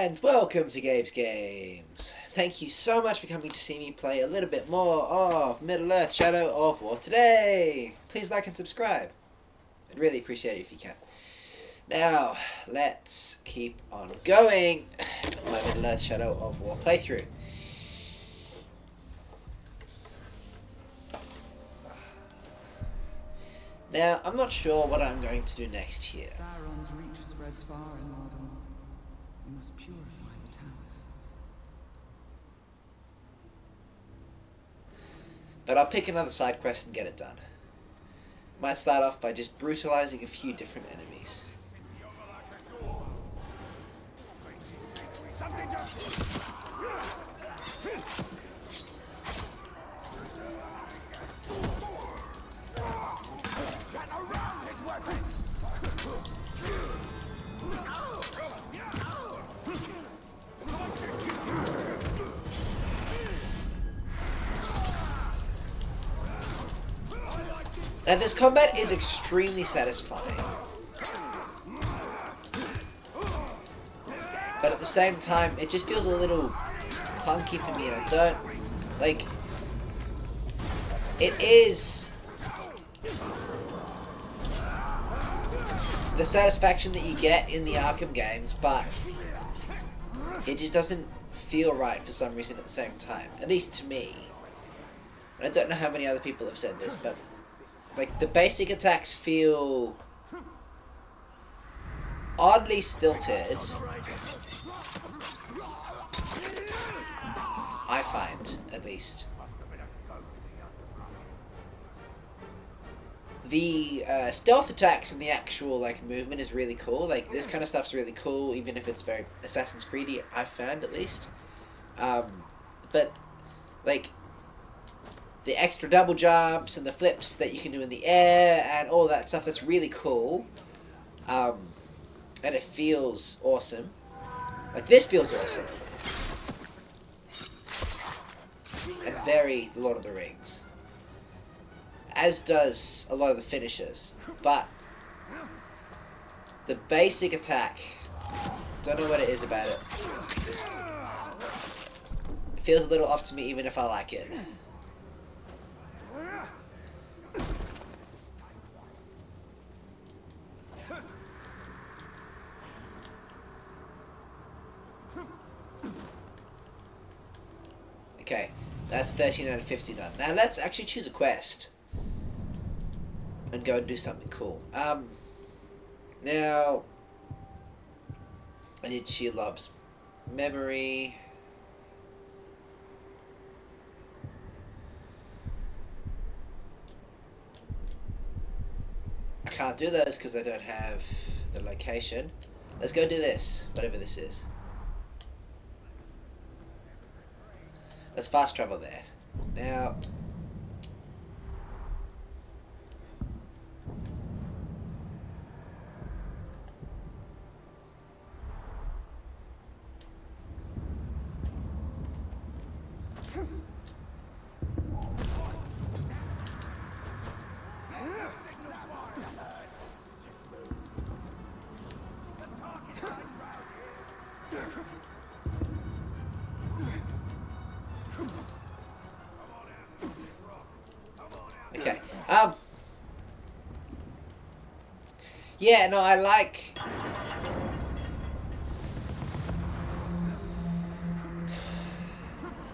And welcome to Gabe's Games. Thank you so much for coming to see me play a little bit more of Middle-earth: Shadow of War today. Please like and subscribe. I'd really appreciate it if you can. Now, let's keep on going with my Middle-earth: Shadow of War playthrough. Now, I'm not sure what I'm going to do next here. Sauron's reach spreads far in Mordor. We must purify the towers. But I'll pick another side quest and get it done. Might start off by just brutalizing a few different enemies. Now this combat is extremely satisfying, but at the same time it just feels a little clunky for me, and I don't like it. Is the satisfaction that you get in the Arkham games, but it just doesn't feel right for some reason at the same time, at least to me. And I don't know how many other people have said this, but like, the basic attacks feel oddly stilted, I find, at least. The stealth attacks and the actual, like, movement is really cool. Like, this kind of stuff's really cool, even if it's very Assassin's Creed-y, I've found, at least. But, like, the extra double jumps and the flips that you can do in the air and all that stuff, that's really cool. And it feels awesome. Like, this feels awesome. And very Lord of the Rings. As does a lot of the finishers. But the basic attack, don't know what it is about it. It feels a little off to me even if I like it. Okay, that's 13 out of 50 done. Now let's actually choose a quest and go and do something cool. Now I need Shelob's memory. I can't do those because I don't have the location. Let's go do this, whatever this is. Let's fast travel there. Now, okay. Yeah, no, I like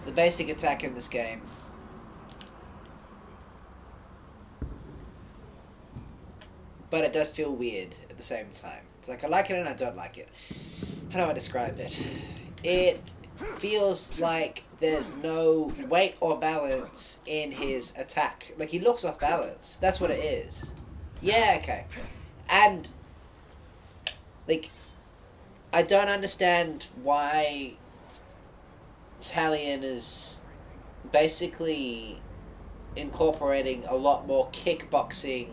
the basic attack in this game. But it does feel weird at the same time. It's like I like it and I don't like it. How do I describe it? It feels like there's no weight or balance in his attack. Like, he looks off balance. That's what it is. Yeah, okay. And, like, I don't understand why Talion is basically incorporating a lot more kickboxing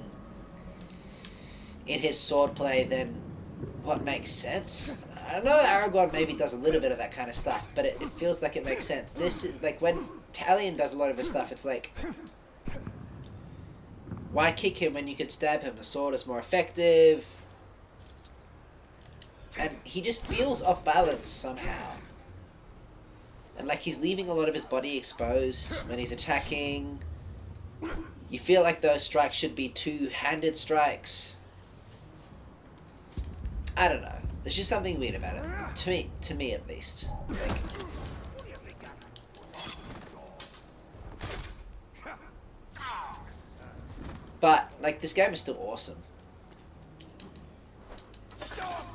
in his swordplay than what makes sense. I know that Aragorn maybe does a little bit of that kind of stuff, but it feels like it makes sense. This is, like, when Talion does a lot of his stuff, it's like, why kick him when you could stab him? A sword is more effective. And he just feels off balance somehow. And like he's leaving a lot of his body exposed when he's attacking. You feel like those strikes should be two-handed strikes. I don't know. There's just something weird about it. To me at least. Like, but like this game is still awesome.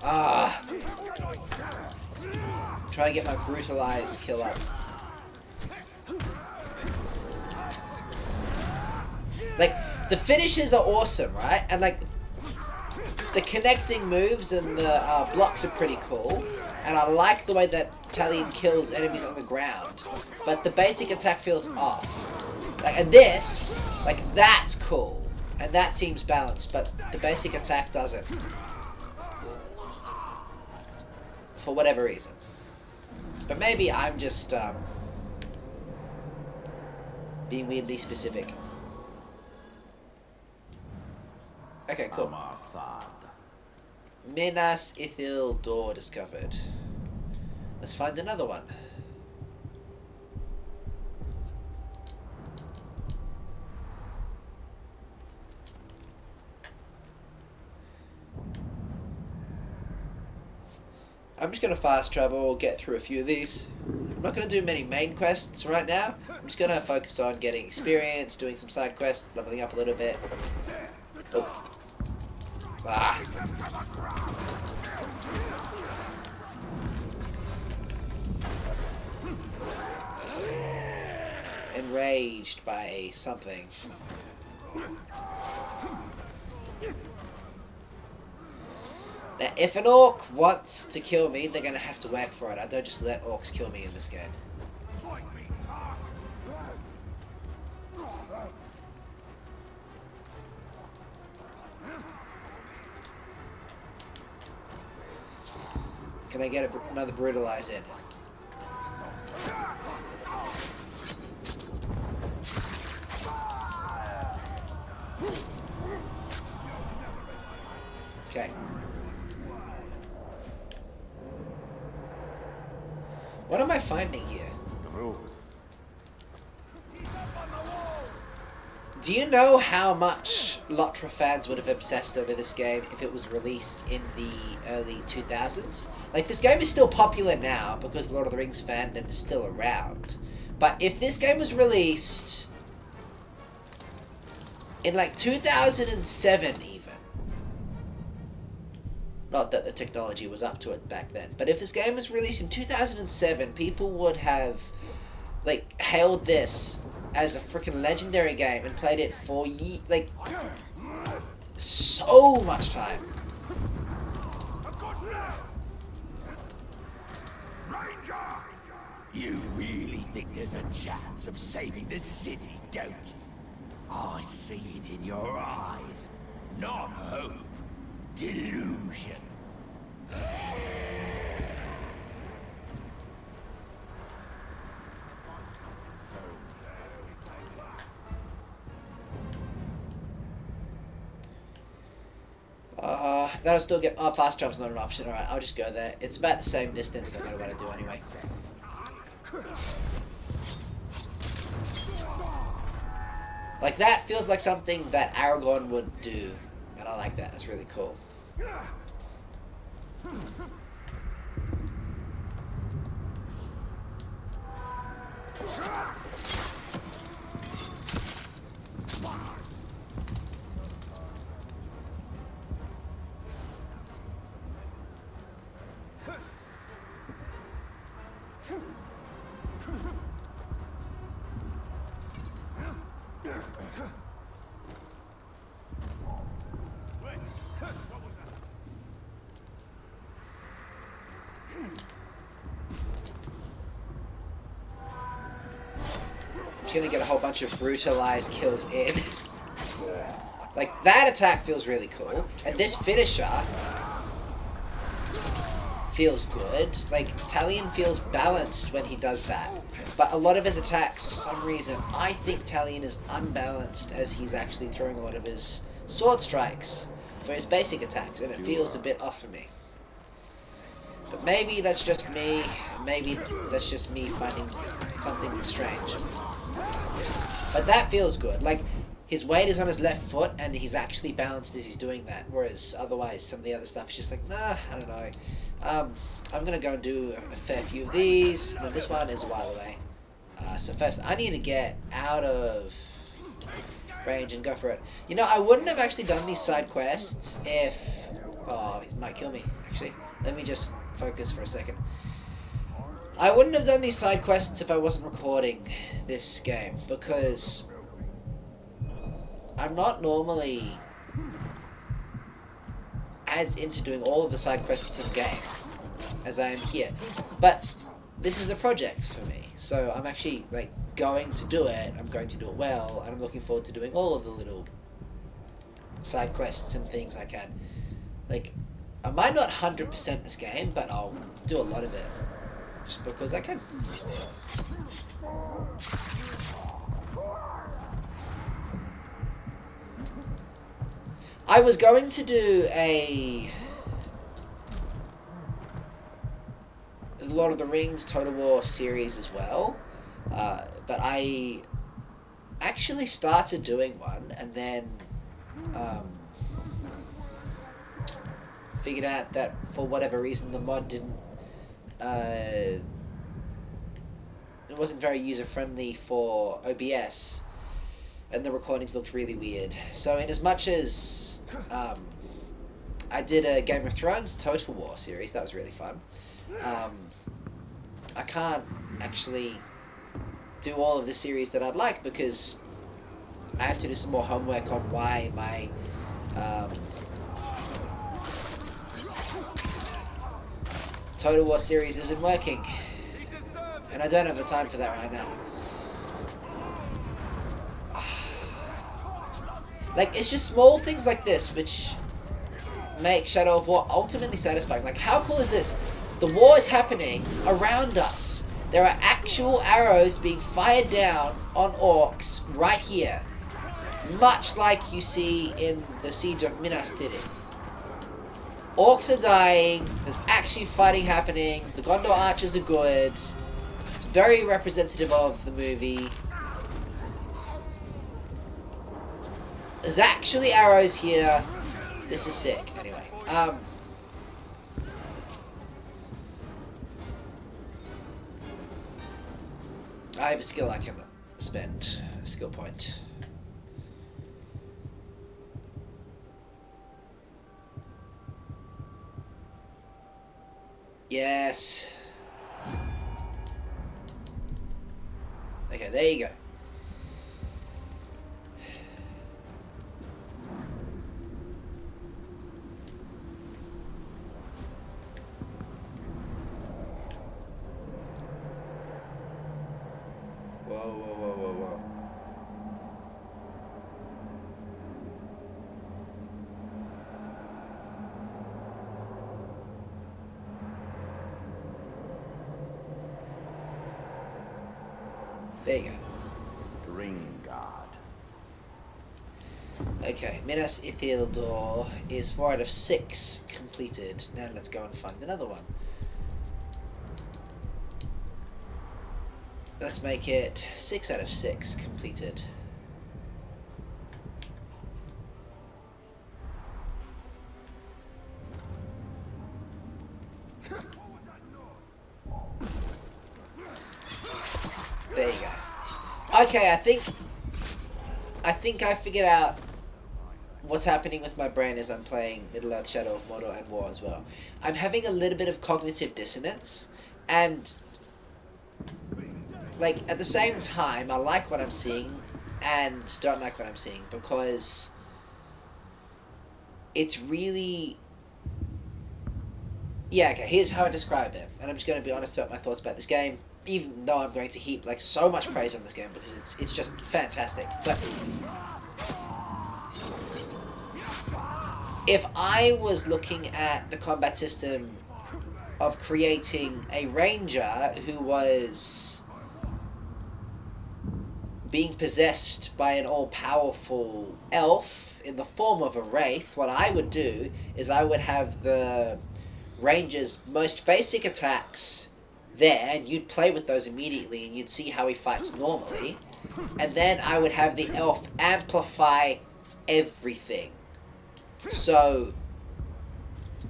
Ah, trying to get my brutalized kill up. Like the finishes are awesome, right? And like the connecting moves and the blocks are pretty cool. And I like the way that Talion kills enemies on the ground. But the basic attack feels off. Like, and this, like that's cool. And that seems balanced, but the basic attack doesn't. For whatever reason. But maybe I'm just being weirdly specific. Okay, cool. Minas Ithil door discovered. Let's find another one. I'm just going to fast travel, get through a few of these. I'm not going to do many main quests right now. I'm just going to focus on getting experience, doing some side quests, leveling up a little bit. Oh. Ah. Enraged by something. Now, if an orc wants to kill me, they're going to have to work for it. I don't just let orcs kill me in this game. Can I get another brutalize in? Okay. What am I finding here? Do you know how much Lotra fans would have obsessed over this game if it was released in the early 2000s? Like, this game is still popular now because Lord of the Rings fandom is still around. But if this game was released in, like, 2007 even, not that the technology was up to it back then, but if this game was released in 2007, people would have, like, hailed this as a freaking legendary game and played it for so much time. You really think there's a chance of saving this city, don't you? I see it in your eyes. Not hope. Delusion. That'll still get... Oh, fast travel's not an option. Alright, I'll just go there. It's about the same distance no matter what I do anyway. Like, that feels like something that Aragorn would do. And I like that. That's really cool. Gonna get a whole bunch of brutalized kills in. Like, that attack feels really cool. And this finisher feels good. Like, Talion feels balanced when he does that. But a lot of his attacks, for some reason, I think Talion is unbalanced as he's actually throwing a lot of his sword strikes for his basic attacks. And it feels a bit off for me. Maybe that's just me. Maybe that's just me finding something strange. But that feels good. Like, his weight is on his left foot, and he's actually balanced as he's doing that. Whereas otherwise, some of the other stuff is just like, nah, I don't know. I'm gonna go and do a fair few of these. And then this one is a while away. So first, I need to get out of range and go for it. You know, I wouldn't have actually done these side quests if... Oh, he might kill me, actually. Let me just focus for a second. I wouldn't have done these side quests if I wasn't recording this game, because I'm not normally as into doing all of the side quests in the game as I am here. But this is a project for me, so I'm actually like going to do it. I'm going to do it well, and I'm looking forward to doing all of the little side quests and things I can. Like, I might not 100% this game, but I'll do a lot of it just because I can. I was going to do a Lord of the Rings Total War series as well, but I actually started doing one and then figured out that for whatever reason the mod didn't it wasn't very user friendly for OBS, and the recordings looked really weird. So in as much as I did a Game of Thrones Total War series, that was really fun, I can't actually do all of the series that I'd like because I have to do some more homework on why my Total War series isn't working, and I don't have the time for that right now. Like, it's just small things like this which make Shadow of War ultimately satisfying. Like, how cool is this? The war is happening around us. There are actual arrows being fired down on orcs right here. Much like you see in the Siege of Minas Tirith. Orcs are dying, there's actually fighting happening, the Gondor archers are good. It's very representative of the movie. There's actually arrows here. This is sick. Anyway, I have a skill I can spend. A skill point. Yes. Okay, there you go. Whoa, whoa, whoa, whoa, whoa. There you go. Ring guard. Okay, Minas Ithildur is 4 out of 6 completed. Now let's go and find another one. Let's make it 6 out of 6 completed. There you go. Okay, I think I figured out what's happening with my brain as I'm playing Middle-earth, Shadow of Mordor, and War as well. I'm having a little bit of cognitive dissonance, and like at the same time I like what I'm seeing and don't like what I'm seeing, because it's really... Yeah, okay, here's how I describe it, and I'm just going to be honest about my thoughts about this game, even though I'm going to heap like so much praise on this game because it's just fantastic. But if I was looking at the combat system of creating a ranger who was being possessed by an all-powerful elf in the form of a wraith, what I would do is I would have the Ranger's most basic attacks there, and you'd play with those immediately, and you'd see how he fights normally. And then I would have the elf amplify everything. So,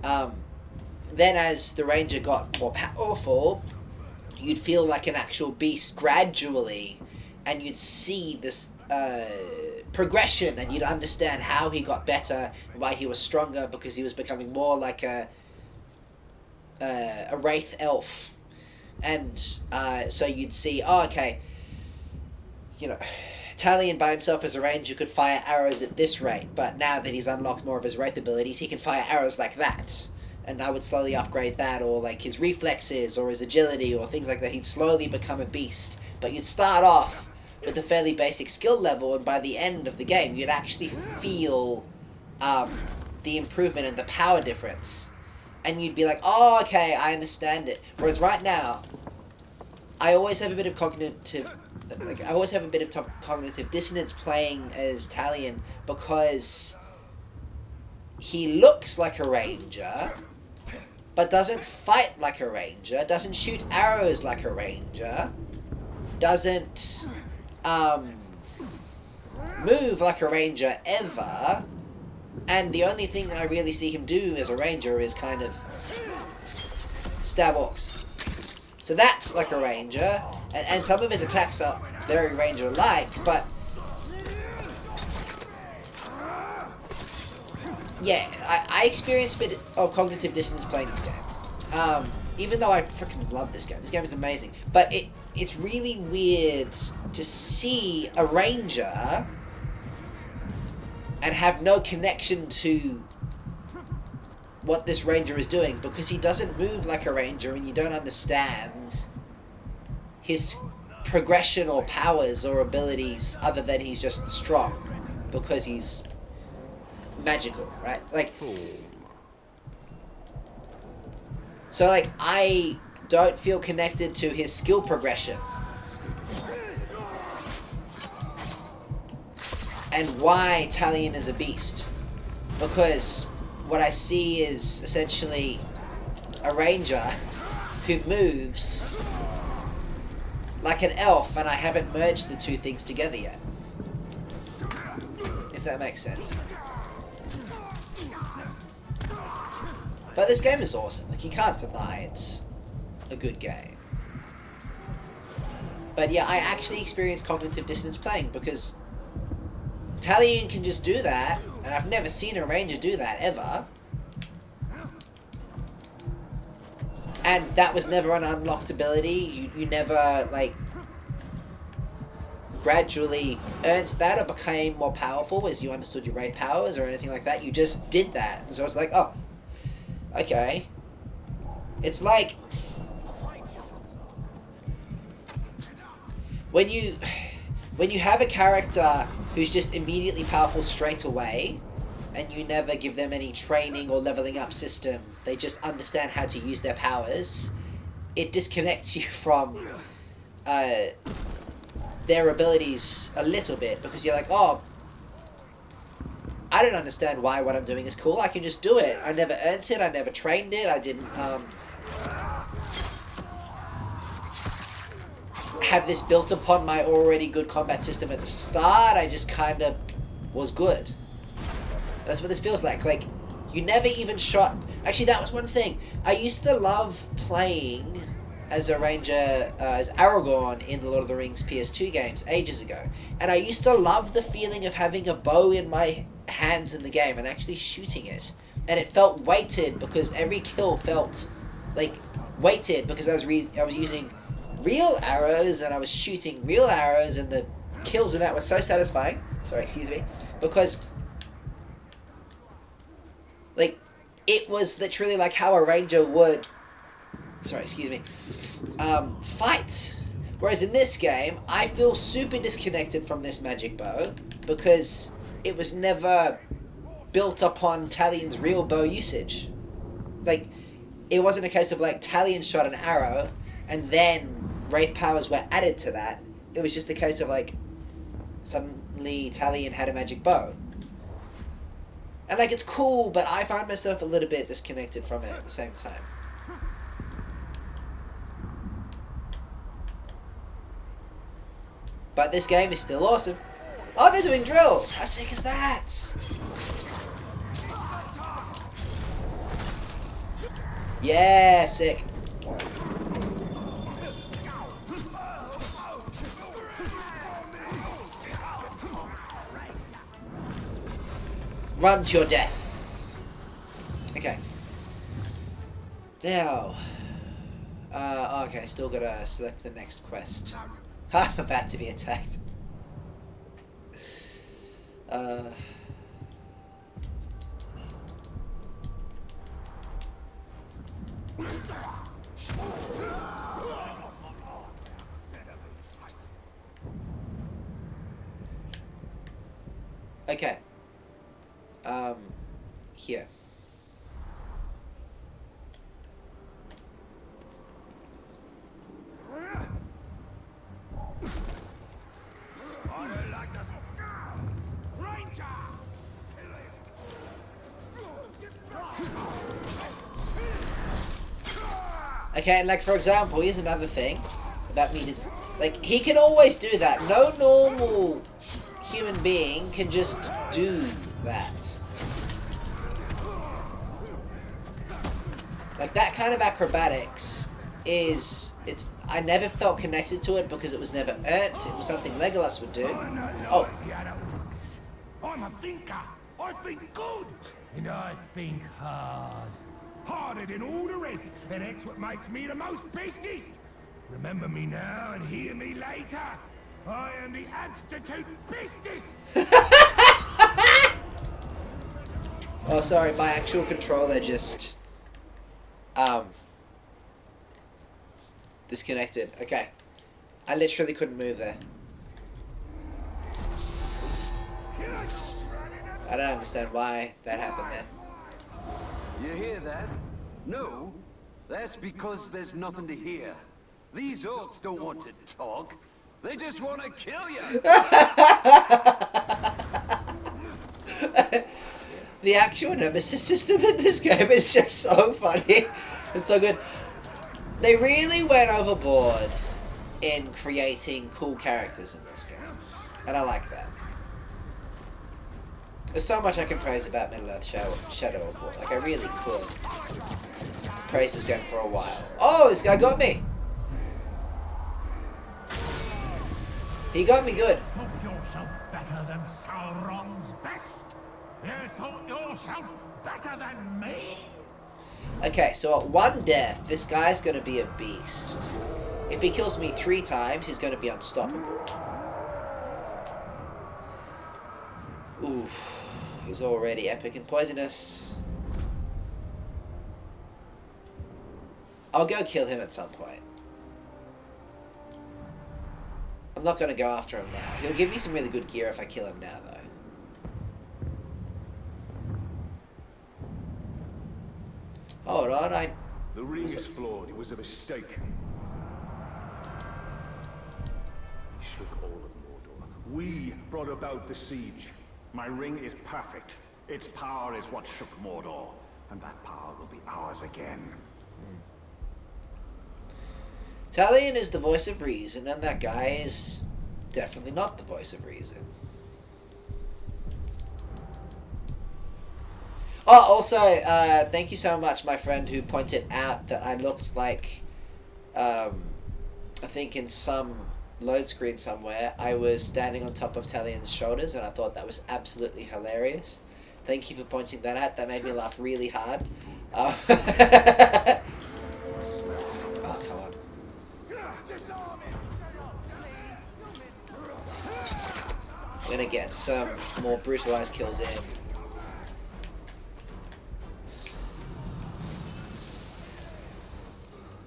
then as the ranger got more powerful, you'd feel like an actual beast gradually, and you'd see this progression, and you'd understand how he got better, why he was stronger, because he was becoming more like a wraith elf. And so you'd see, oh, okay, you know, Talion by himself as a ranger could fire arrows at this rate, but now that he's unlocked more of his wraith abilities, he can fire arrows like that. And I would slowly upgrade that, or like his reflexes, or his agility, or things like that. He'd slowly become a beast. But you'd start off with a fairly basic skill level, and by the end of the game, you'd actually feel the improvement and the power difference. And you'd be like, oh, okay, I understand it. Whereas right now, I always have a bit of cognitive dissonance playing as Talion, because he looks like a ranger, but doesn't fight like a ranger, doesn't shoot arrows like a ranger, doesn't move like a ranger ever, and the only thing I really see him do as a ranger is kind of stab orcs. So that's like a ranger, and some of his attacks are very ranger-like, but yeah, I experienced a bit of cognitive dissonance playing this game. Even though I freaking love this game. This game is amazing. But it's really weird to see a ranger and have no connection to what this ranger is doing, because he doesn't move like a ranger, and you don't understand his progression or powers or abilities other than he's just strong because he's magical, right? Like, so like I don't feel connected to his skill progression and why Talion is a beast, because what I see is essentially a ranger who moves like an elf, and I haven't merged the two things together yet, if that makes sense. But this game is awesome. Like, you can't deny it's a good game. But yeah, I actually experienced cognitive dissonance playing, because Talion can just do that, and I've never seen a ranger do that, ever. And that was never an unlocked ability. You never, like, gradually earned that or became more powerful as you understood your wraith powers or anything like that. You just did that. And so it's like, oh, okay. It's like when you have a character who's just immediately powerful straight away, and you never give them any training or leveling up system, they just understand how to use their powers, it disconnects you from their abilities a little bit, because you're like, oh, I don't understand why what I'm doing is cool, I can just do it. I never earned it, I never trained it, I didn't have this built upon my already good combat system at the start, I just kind of was good. That's what this feels like. Like, you never even shot... Actually, that was one thing. I used to love playing as a ranger, as Aragorn in the Lord of the Rings PS2 games ages ago. And I used to love the feeling of having a bow in my hands in the game and actually shooting it. And it felt weighted, because every kill felt, like, weighted, because I was using real arrows, and I was shooting real arrows, and the kills in that were so satisfying. Sorry, excuse me. Because... like, it was literally like how a ranger would, fight. Whereas in this game, I feel super disconnected from this magic bow, because it was never built upon Talion's real bow usage. Like, it wasn't a case of, like, Talion shot an arrow, and then wraith powers were added to that. It was just a case of, like, suddenly Talion had a magic bow. And like it's cool, but I find myself a little bit disconnected from it at the same time. But this game is still awesome. Oh, they're doing drills! How sick is that? Yeah, sick. Run to your death. Okay. Now. Okay, still gotta select the next quest. I'm about to be attacked. Okay. Here. Okay, and like for example, here's another thing about me. Like he can always do that. No normal human being can just do that. Like that kind of acrobatics is I never felt connected to it because it was never earned. It was something Legolas would do. Oh. I'm a thinker. I think good. And I think hard. Harder than all the rest. And that's what makes me the most bestest. Remember me now and hear me later. I am the absolute bestest. Oh, sorry, my actual controller just disconnected. Okay. I literally couldn't move there. I don't understand why that happened there. You hear that? No? That's because there's nothing to hear. These orcs don't want to talk. They just want to kill you. The actual Nemesis system in this game is just so funny. It's so good. They really went overboard in creating cool characters in this game. And I like that. There's so much I can praise about Middle-earth Shadow of War. Like, I really could praise this game for a while. Oh, this guy got me! He got me good. Thought yourself better than Sauron's best? You thought yourself better than me? Okay, so at one death, this guy's gonna be a beast. If he kills me 3 times, he's gonna be unstoppable. Oof. He's already epic and poisonous. I'll go kill him at some point. I'm not gonna go after him now. He'll give me some really good gear if I kill him now, though. Hold on, The ring is flawed. It was a mistake. He shook all of Mordor. We brought about the siege. My ring is perfect. Its power is what shook Mordor. And that power will be ours again. Talion is the voice of reason, and that guy is definitely not the voice of reason. Oh, also, thank you so much, my friend, who pointed out that I looked like, I think in some load screen somewhere, I was standing on top of Talion's shoulders, and I thought that was absolutely hilarious. Thank you for pointing that out. That made me laugh really hard. Oh, come on. I'm gonna get some more brutalized kills in.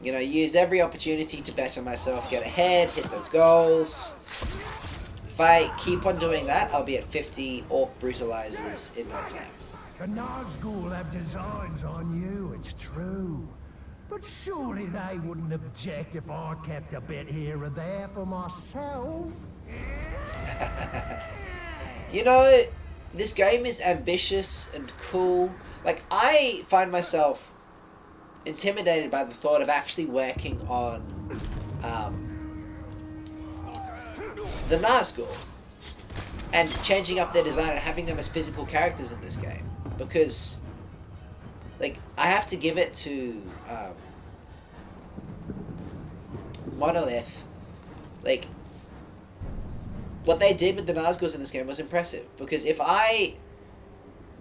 You know, use every opportunity to better myself, get ahead, hit those goals. If I keep on doing that, I'll be at 50 orc brutalizers in no time. The Nazgul have designs on you, it's true. But surely they wouldn't object if I kept a bit here or there for myself. You know, this game is ambitious and cool. Like, I find myself intimidated by the thought of actually working on the Nazgul and changing up their design and having them as physical characters in this game, because like I have to give it to Monolith. Like, what they did with the Nazguls in this game was impressive, because if I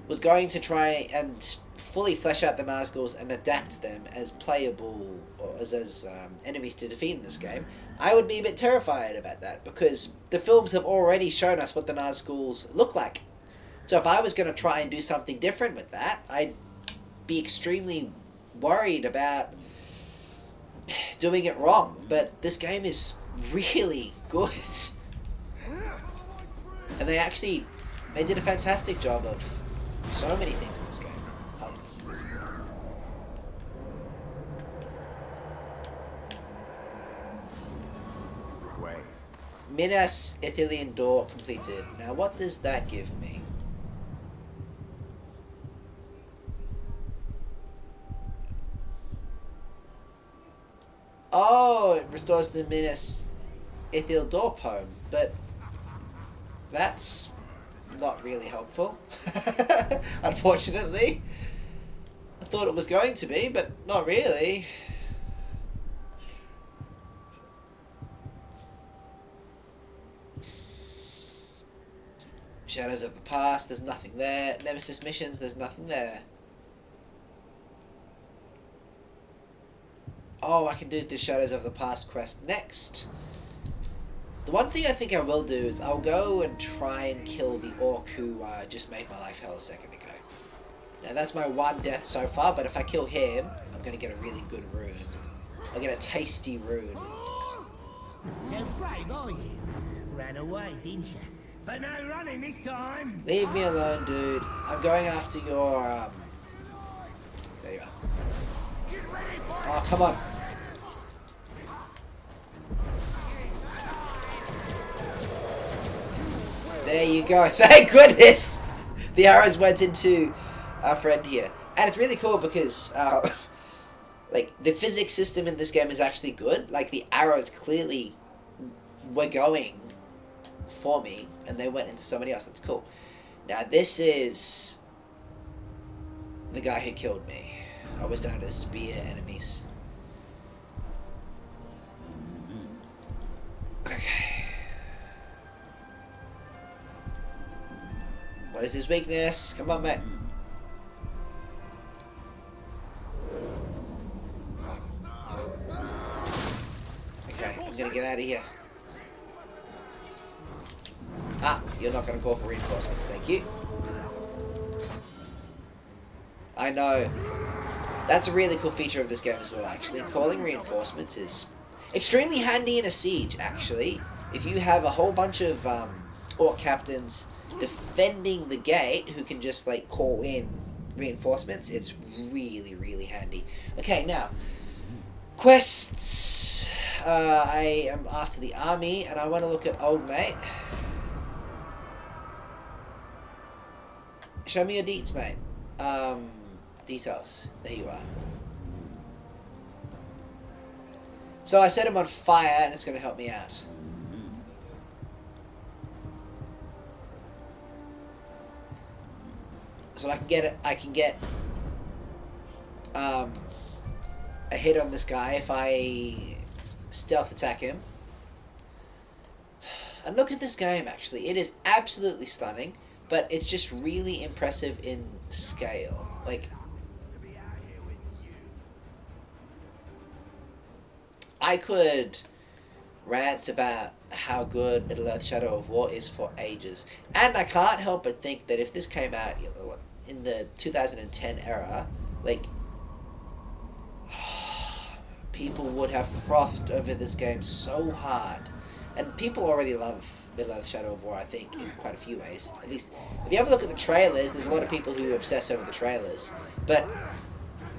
was going to try and fully flesh out the Nazguls and adapt them as playable or as enemies to defeat in this game, I would be a bit terrified about that, because the films have already shown us what the Nazguls look like. So if I was going to try and do something different with that, I'd be extremely worried about doing it wrong. But this game is really good. And they did a fantastic job of so many things in this game. Minas Ithilien door completed. Now what does that give me? Oh, it restores the Minas Ithil door poem, but that's not really helpful. Unfortunately. I thought it was going to be, but not really. Shadows of the Past, there's nothing there. Nemesis missions, there's nothing there. Oh, I can do the Shadows of the Past quest next. The one thing I think I will do is I'll go and try and kill the orc who just made my life hell a second ago. Now that's my one death so far, but if I kill him, I'm going to get a really good rune. I'll get a tasty rune. So brave, are you? Ran away, didn't you? But no running this time. Leave me alone, dude. I'm going after your, there you are. Oh, come on. There you go. Thank goodness! The arrows went into our friend here. And it's really cool because, like, the physics system in this game is actually good. Like, the arrows clearly were going for me, and they went into somebody else. That's cool. Now, this is the guy who killed me. I was down to spear enemies. Okay. What is his weakness? Come on, mate. Okay, I'm gonna get out of here. Ah, you're not gonna call for reinforcements, thank you. I know. That's a really cool feature of this game as well, actually. Calling reinforcements is extremely handy in a siege, actually. If you have a whole bunch of orc captains defending the gate who can just, like, call in reinforcements, it's really, really handy. Okay, now, quests. I am after the army, and I want to look at Old Mate. Show me your deets, mate. Details. There you are. So I set him on fire, and it's going to help me out. So I can get a hit on this guy if I stealth attack him. And look at this game, actually. It is absolutely stunning, but it's just really impressive in scale. Like, I could rant about how good Middle-earth Shadow of War is for ages. And I can't help but think that if this came out in the 2010 era, like, people would have frothed over this game so hard. And people already love Middle-earth Shadow of War, I think, in quite a few ways. At least, if you have a look at the trailers, there's a lot of people who obsess over the trailers. But,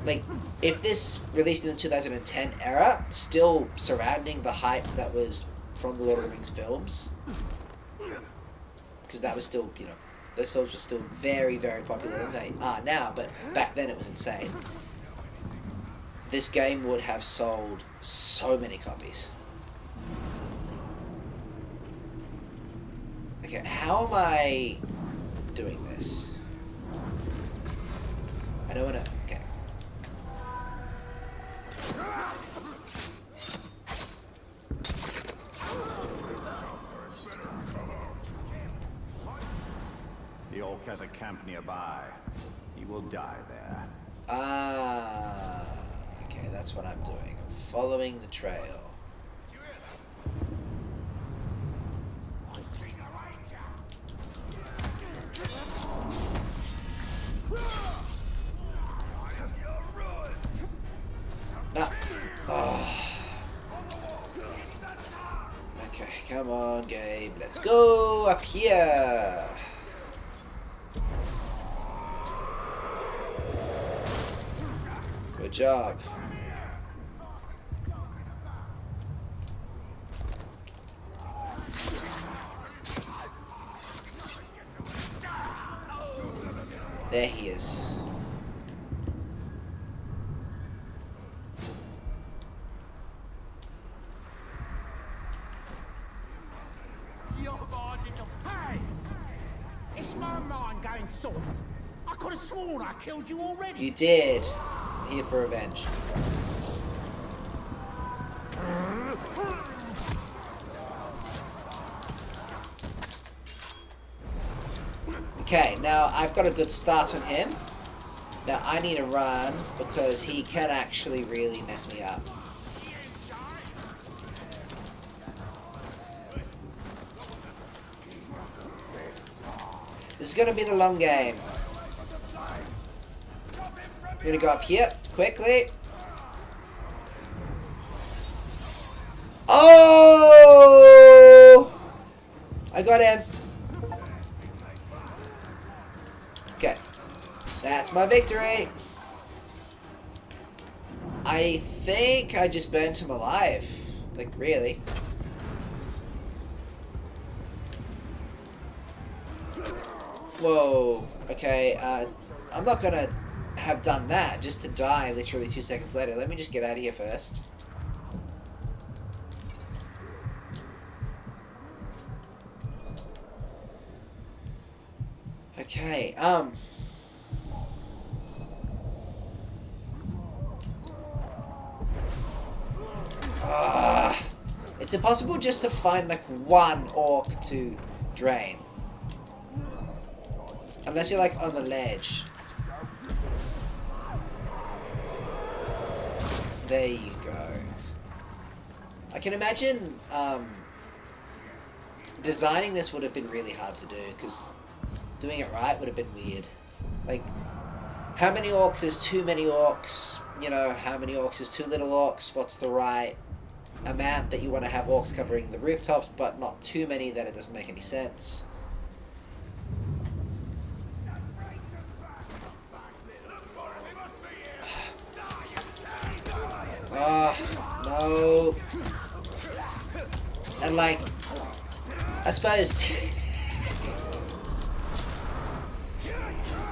like, if this released in the 2010 era, still surrounding the hype that was from the Lord of the Rings films, because that was still, you know, those films were still very, very popular than they are now, but back then it was insane. This game would have sold so many copies. Okay, how am I doing this? I don't want to... Okay. The orc has a camp nearby. He will die there. Ah, okay, that's what I'm doing. I'm following the trail. No. Oh. Okay, come on, Gabe. Let's go up here. Good job. There he is. Hey! Is my mind going soft? I could have sworn I killed you already. You did. Here for revenge. Okay, now I've got a good start on him. Now I need to run because he can actually really mess me up. This is going to be the long game. I'm going to go up here quickly. Oh! I got him. Okay. That's my victory. I think I just burnt him alive. Like, really. Whoa. Okay, I'm not gonna have done that just to die literally 2 seconds later. Let me just get out of here first. Okay, it's impossible just to find like one orc to drain. Unless you're like on the ledge. There you go. I can imagine designing this would have been really hard to do, because doing it right would have been weird. Like, how many orcs is too many orcs? You know, how many orcs is too little orcs? What's the right amount that you want to have orcs covering the rooftops, but not too many that it doesn't make any sense? No. And like, I suppose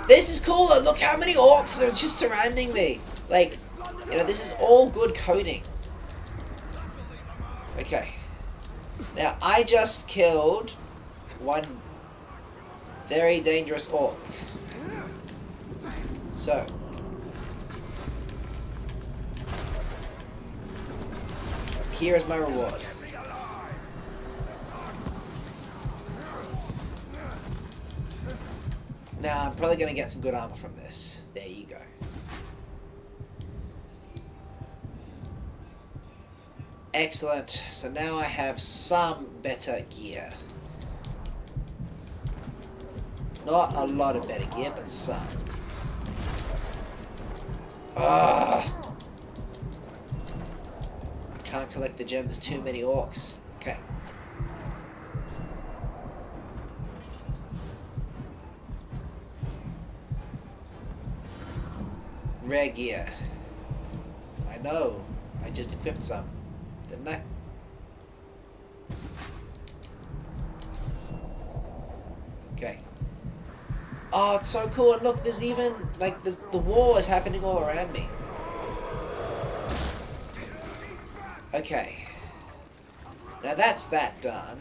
this is cool. Look how many orcs are just surrounding me. Like, you know, this is all good coding. Okay. Now, I just killed one very dangerous orc. So, here is my reward. Now, I'm probably going to get some good armor from this. There you go. Excellent. So now I have some better gear. Not a lot of better gear, but some. Ah! Can't collect the gem, there's too many orcs. Okay. Rare gear. I know. I just equipped some, didn't I? Okay. Oh, it's so cool. And look, there's even, like, the war is happening all around me. Okay. Now that's that done.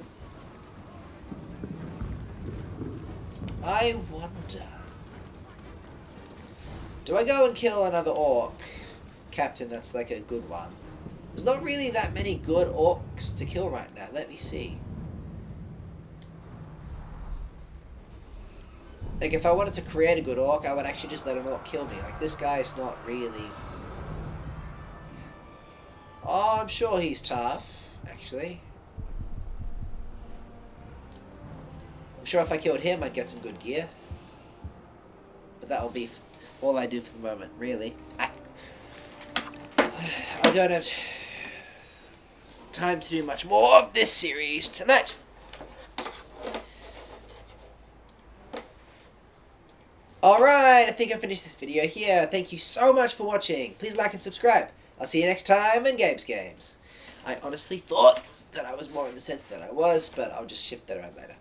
I wonder... Do I go and kill another orc? Captain, that's like a good one. There's not really that many good orcs to kill right now. Let me see. Like, if I wanted to create a good orc, I would actually just let an orc kill me. Like, this guy's not really... Oh, I'm sure he's tough, actually. I'm sure if I killed him, I'd get some good gear. But that will be all I do for the moment, really. I don't have time to do much more of this series tonight. Alright, I think I finished this video here. Thank you so much for watching. Please like and subscribe. I'll see you next time in Games. I honestly thought that I was more in the center than I was, but I'll just shift that around later.